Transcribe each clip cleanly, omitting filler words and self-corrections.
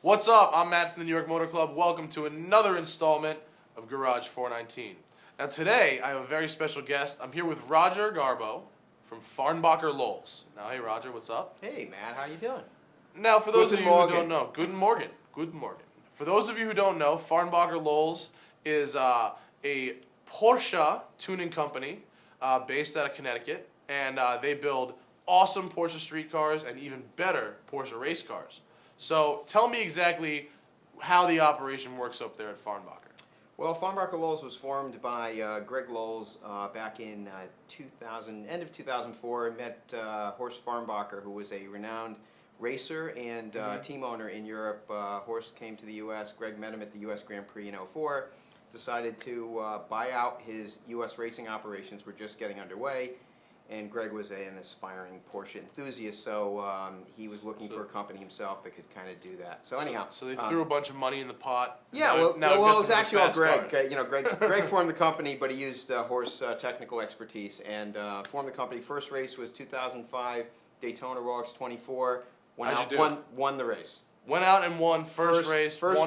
What's up? I'm Matt from the New York Motor Club. Welcome to another installment of Garage 419. Now today, I have a very special guest. I'm here with Roger Garbow from Farnbacher Loles. Now, hey Roger, what's up? Hey Matt, how you doing? Now, for those of you who Morgen. don't know, Guten Morgen. Guten Morgen. For those of you who don't know, Farnbacher Loles is a Porsche tuning company based out of Connecticut, and they build awesome Porsche street cars and even better Porsche race cars. So tell me exactly how the operation works up there at Farnbacher. Well, Farnbacher Loles was formed by Greg Loles back in end of 2004. I met Horst Farnbacher, who was a renowned racer and team owner in Europe. Horst came to the U.S. Greg met him at the U.S. Grand Prix in '04. Decided to buy out his U.S. racing operations. Were just getting underway. And Greg was an aspiring Porsche enthusiast, so he was looking for a company himself that could kind of do that. So anyhow, so they threw a bunch of money in the pot. Yeah, well, it was actually all Greg. Greg formed the company, but he used Horst's technical expertise and formed the company. First race was 2005 Daytona Rolex 24. Went out, won the race. Went out and won first race, first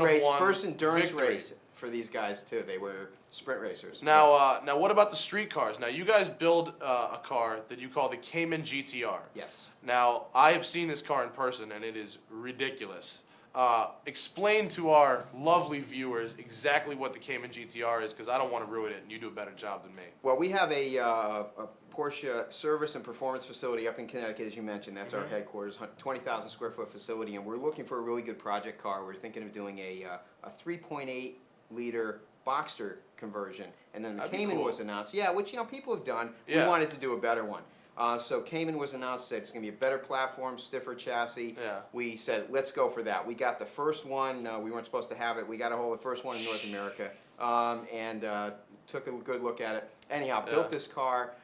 endurance victory. race for these guys too. They were sprint racers. Now, now what about the street cars? Now, you guys build a car that you call the Cayman GTR. Yes. Now, I have seen this car in person, and it is ridiculous. Explain to our lovely viewers exactly what the Cayman GTR is, because I don't want to ruin it, and you do a better job than me. Well, we have a Porsche service and performance facility up in Connecticut, as you mentioned. That's our headquarters, 20,000 square foot facility, and we're looking for a really good project car. We're thinking of doing a 3.8 liter Boxster conversion, and then the Cayman was announced. Yeah, which people have done. Yeah. We wanted to do a better one. So Cayman was announced, said it's going to be a better platform, stiffer chassis. Yeah. We said, let's go for that. We got the first one. We weren't supposed to have it. We got a hold of the first one in North America and took a good look at it. Anyhow, built this car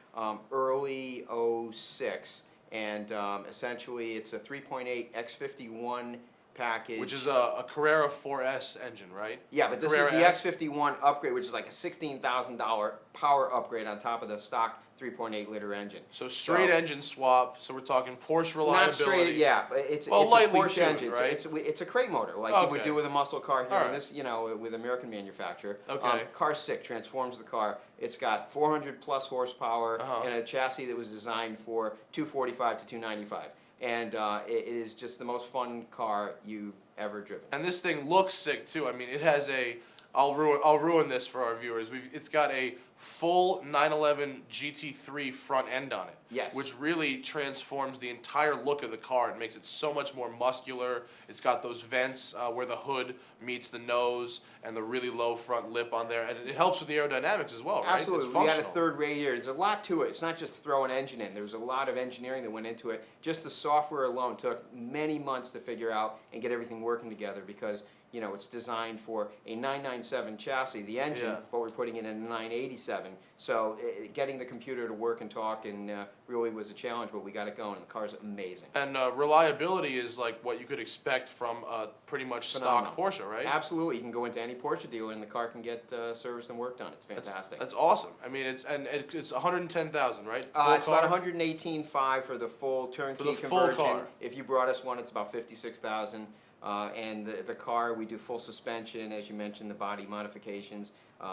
early '06, and essentially it's a 3.8 X51 package. Which is a Carrera 4S engine, right? Yeah, but this is the X51 upgrade, which is like a $16,000 power upgrade on top of the stock 3.8 liter engine. So straight engine swap. So we're talking Porsche reliability. Not straight, yeah. It's a Porsche engine. Right? It's a crate motor, like you would do with a muscle car here. And this, with American manufacturer. Okay. Car sick transforms the car. It's got 400 plus horsepower and a chassis that was designed for 245 to 295. And it is just the most fun car you've ever driven. And this thing looks sick too. I mean, it has a. I'll ruin this for our viewers. It's got a full 911 GT3 front end on it. Yes. Which really transforms the entire look of the car. It makes it so much more muscular. It's got those vents where the hood meets the nose and the really low front lip on there. And it helps with the aerodynamics as well, right? Absolutely. We got a third radiator. There's a lot to it. It's not just throw an engine in. There's a lot of engineering that went into it. Just the software alone took many months to figure out and get everything working together because it's designed for a 997 chassis, the engine, but we're putting it in a 987. So getting the computer to work and talk and really was a challenge, but we got it going. The car's amazing. And reliability is like what you could expect from pretty much stock Porsche, right? Absolutely. You can go into any Porsche dealer and the car can get serviced and worked on. It's fantastic. That's awesome. I mean, it's 110,000, right? It's about 118.5 for the full turnkey conversion. Full car. If you brought us one, it's about 56,000. And the car, we do full suspension, as you mentioned, the body modifications,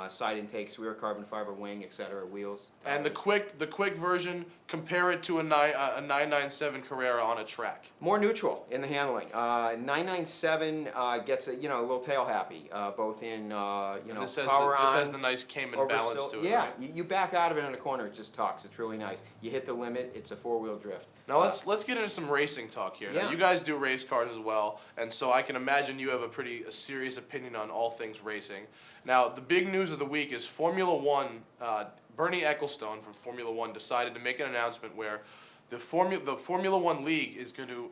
side intakes, rear carbon fiber wing, etc., wheels. Tires. And the quick version, compare it to a 997 Carrera on a track. More neutral in the handling. 997 gets a little tail happy, both in this power on. This has the nice Cayman balance to it. Yeah, right? you back out of it in a corner, it just talks. It's really nice. You hit the limit, it's a four-wheel drift. Now let's get into some racing talk here. Now, you guys do race cars as well, and so I can imagine you have a serious opinion on all things racing. Now, the big news of the week is Formula One. Bernie Ecclestone from Formula One decided to make an announcement where the Formula One League is going to,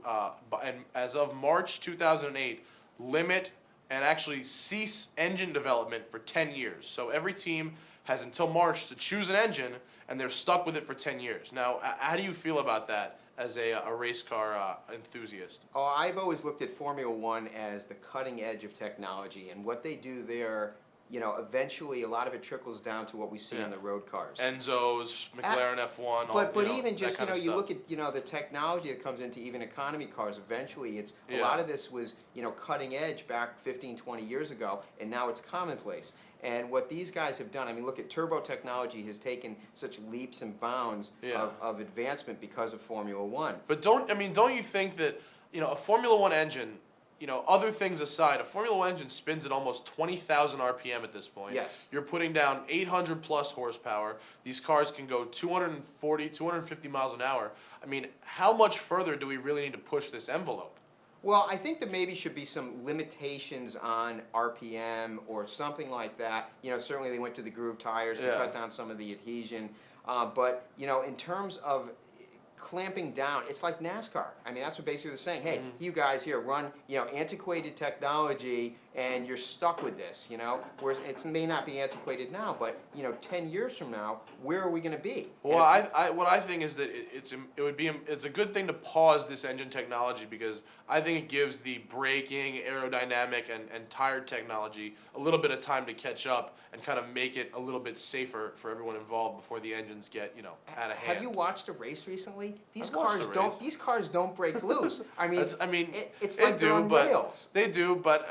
and as of March 2008, limit and actually cease engine development for 10 years. So every team has until March to choose an engine, and they're stuck with it for 10 years. Now, how do you feel about that as a race car enthusiast? Oh, I've always looked at Formula One as the cutting edge of technology, and what they do there eventually a lot of it trickles down to what we see on the road cars. Enzo's, McLaren F1. But even just, you look stuff. at, the technology that comes into even economy cars, eventually a lot of this was, cutting edge back 15, 20 years ago, and now it's commonplace. And what these guys have done, look at turbo technology has taken such leaps and bounds of advancement because of Formula One. But don't you think that, a Formula One engine, other things aside, a Formula One engine spins at almost 20,000 RPM at this point. Yes. You're putting down 800 plus horsepower. These cars can go 240, 250 miles an hour. How much further do we really need to push this envelope? Well, I think there maybe should be some limitations on RPM or something like that. Certainly they went to the groove tires to cut down some of the adhesion. But, in terms of clamping down, it's like NASCAR. That's what basically they're saying. Hey, you guys here run, antiquated technology, and you're stuck with this. Whereas it may not be antiquated now, but 10 years from now, where are we going to be? Well, what I think is that it's a good thing to pause this engine technology, because I think it gives the braking, aerodynamic, and tire technology a little bit of time to catch up and kind of make it a little bit safer for everyone involved before the engines get out of hand. Have you watched a race recently? These I've watched a race. These cars don't break loose. It's they like they're on rails. They do, but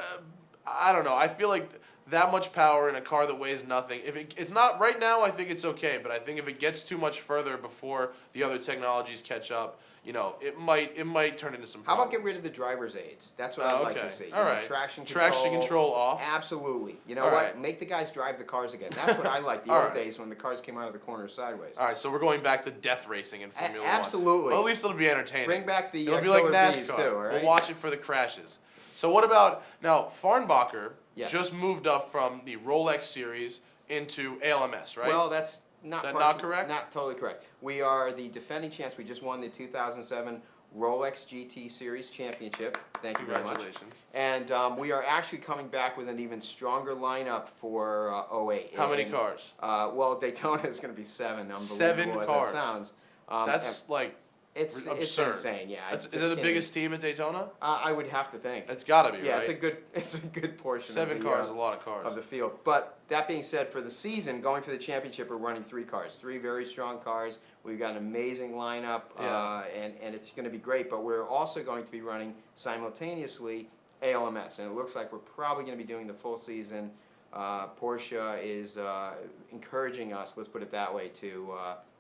I don't know. I feel like that much power in a car that weighs nothing. If it's not right now, I think it's okay. But I think if it gets too much further before the other technologies catch up, it might turn into some problems. How about get rid of the driver's aids? That's what I'd like to see. All right. Traction control off. Absolutely. You know All what? right. Make the guys drive the cars again. That's what I like. The old days when the cars came out of the corner sideways. All right. So we're going back to death racing in Formula One. Absolutely. Well, at least it'll be entertaining. Bring back the it'll be like killer NASCAR. bees too. All right? We'll watch it for the crashes. So what about now? Farnbacher just moved up from the Rolex series into ALMS, right? Well, that's not correct. Not totally correct. We are the defending champs. We just won the 2007 Rolex GT Series Championship. Thank you very much. Congratulations. And we are actually coming back with an even stronger lineup for 08. How many cars? Well, Daytona is going to be 7. Unbelievable 7 as cars. that sounds. That's like it's absurd. insane. Yeah. Is it the biggest team at Daytona? I would have to think. It's got to be, yeah, right? it's a good portion. 7 of the, cars, a lot of cars of the field. But that being said, for the season, going for the championship, we're running 3 cars, 3 very strong cars. We've got an amazing lineup, and it's going to be great. But we're also going to be running simultaneously ALMS, and it looks like we're probably going to be doing the full season. Porsche is encouraging us, let's put it that way, to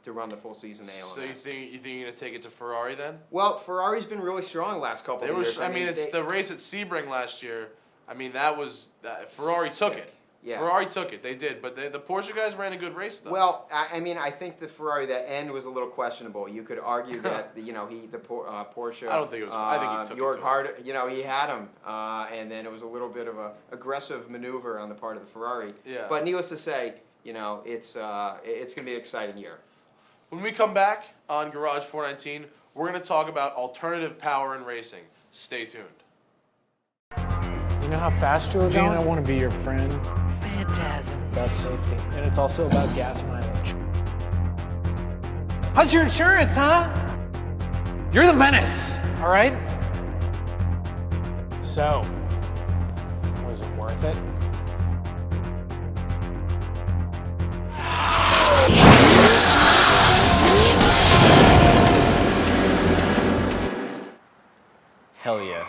run the full season ALMS. So you think you're going to take it to Ferrari then? Well, Ferrari's been really strong the last couple of years. It's the race at Sebring last year. Ferrari took it. Yeah. Ferrari took it. They did, but the Porsche guys ran a good race though. Well, I think the Ferrari, that end was a little questionable. You could argue that Porsche. I don't think it was. I think he took Jorg it. Hart, he had him, and then it was a little bit of a aggressive maneuver on the part of the Ferrari. Yeah. But needless to say, it's going to be an exciting year. When we come back on Garage 419, we're going to talk about alternative power in racing. Stay tuned. You know how fast you're going? Gene, I want to be your friend. Phantasm. That's safety. And it's also about gas mileage. How's your insurance, huh? You're the menace, all right? So, was it worth it? Hell yeah.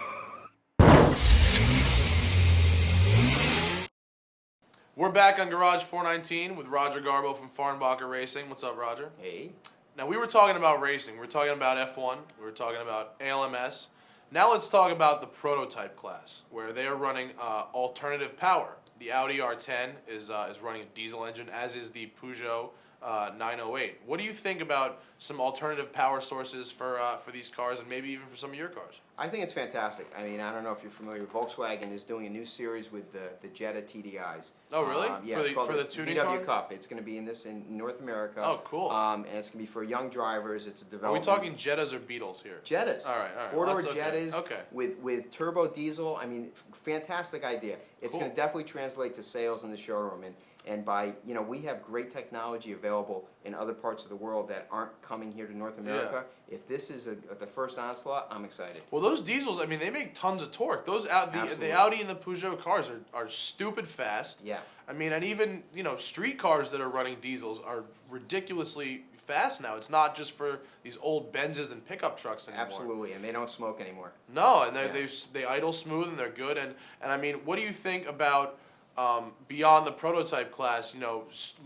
We're back on Garage 419 with Roger Garbow from Farnbacher Racing. What's up, Roger? Hey. Now, we were talking about racing. We were talking about F1. We were talking about ALMS. Now let's talk about the prototype class, where they are running alternative power. The Audi R10 is running a diesel engine, as is the Peugeot 908. What do you think about some alternative power sources for these cars, and maybe even for some of your cars? I think it's fantastic. I don't know if you're familiar. Volkswagen is doing a new series with the Jetta TDIs. Oh, really? Yeah, for it's called the tuning VW car? Cup. It's going to be in North America. Oh, cool. And it's going to be for young drivers. It's a Are we development. talking Jettas or Beetles here? Jettas. All right. Four-door Well, Jettas okay. with turbo diesel. Fantastic idea. It's Cool. going to definitely translate to sales in the showroom. and by, you know, we have great technology available in other parts of the world that aren't coming here to North America. If this is the first onslaught, I'm excited. Well, those diesels, I mean, they make tons of torque. Those Absolutely. the Audi and the Peugeot cars are stupid fast. Yeah. I mean, and even, you know, street cars that are running diesels are ridiculously fast now. It's not just for these old Benzes and pickup trucks anymore. Absolutely, and they don't smoke anymore. No, and Yeah. they idle smooth and they're good. And I mean, what do you think about beyond the prototype class? You know,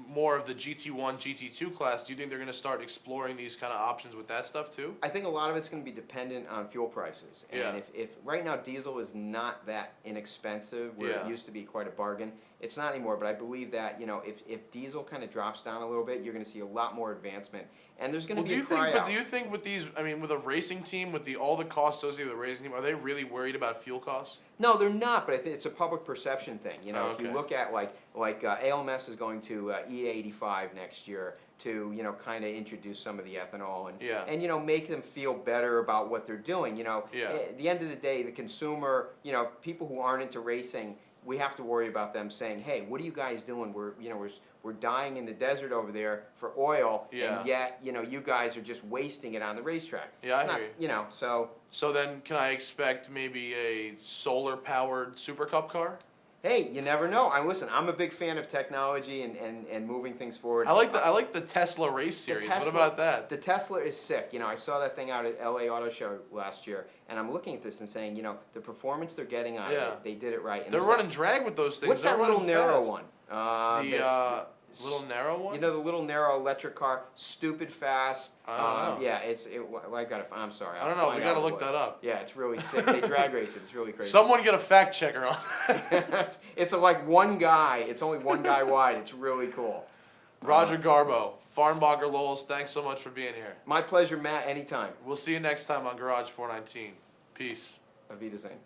more of the GT1, GT2 class. Do you think they're going to start exploring these kind of options with that stuff too? I think a lot of it's going to be dependent on fuel prices. And Yeah. if right now diesel is not that inexpensive, where it Yeah. used to be quite a bargain, it's not anymore. But I believe that, you know, if diesel kind of drops down a little bit, you're going to see a lot more advancement. And there's going to Well, be do a you cry think? out. But do you think with these? I mean, with a racing team, with all the costs associated with the racing team, are they really worried about fuel costs? No, they're not, but I think it's a public perception thing. You know, Oh, if you okay. look at like ALMS is going to E85 next year to, you know, kind of introduce some of the ethanol and Yeah. and you know, make them feel better about what they're doing. You know, Yeah. at the end of the day, the consumer, you know, people who aren't into racing, we have to worry about them saying, "Hey, what are you guys doing? We're dying in the desert over there for oil, Yeah. and yet, you know, you guys are just wasting it on the racetrack." Yeah, it's I not, hear you. You know, so So then, can I expect maybe a solar-powered Super Cup car? hey, you never know. Listen, I'm a big fan of technology and moving things forward. I like the Tesla race series. What Tesla- about that? The Tesla is sick. You know, I saw that thing out at LA Auto Show last year, and I'm looking at this and saying, you know, the performance they're getting out Yeah. of it, they did it right. And They're there's running drag with those things. What's They're that little running narrow fast. one? The little narrow one. You know, the little narrow electric car, stupid fast. I don't know. Yeah, well, I gotta. I'm sorry. I don't know. We got gotta look that up. Yeah, it's really sick. They drag race it. It's really crazy. Someone get a fact checker on. it's like one guy. It's only one guy wide. It's really cool. Roger Garbow, Farnbacher Loles, thanks so much for being here. My pleasure, Matt. Anytime. We'll see you next time on Garage 419. Peace. Auf Wiedersehen.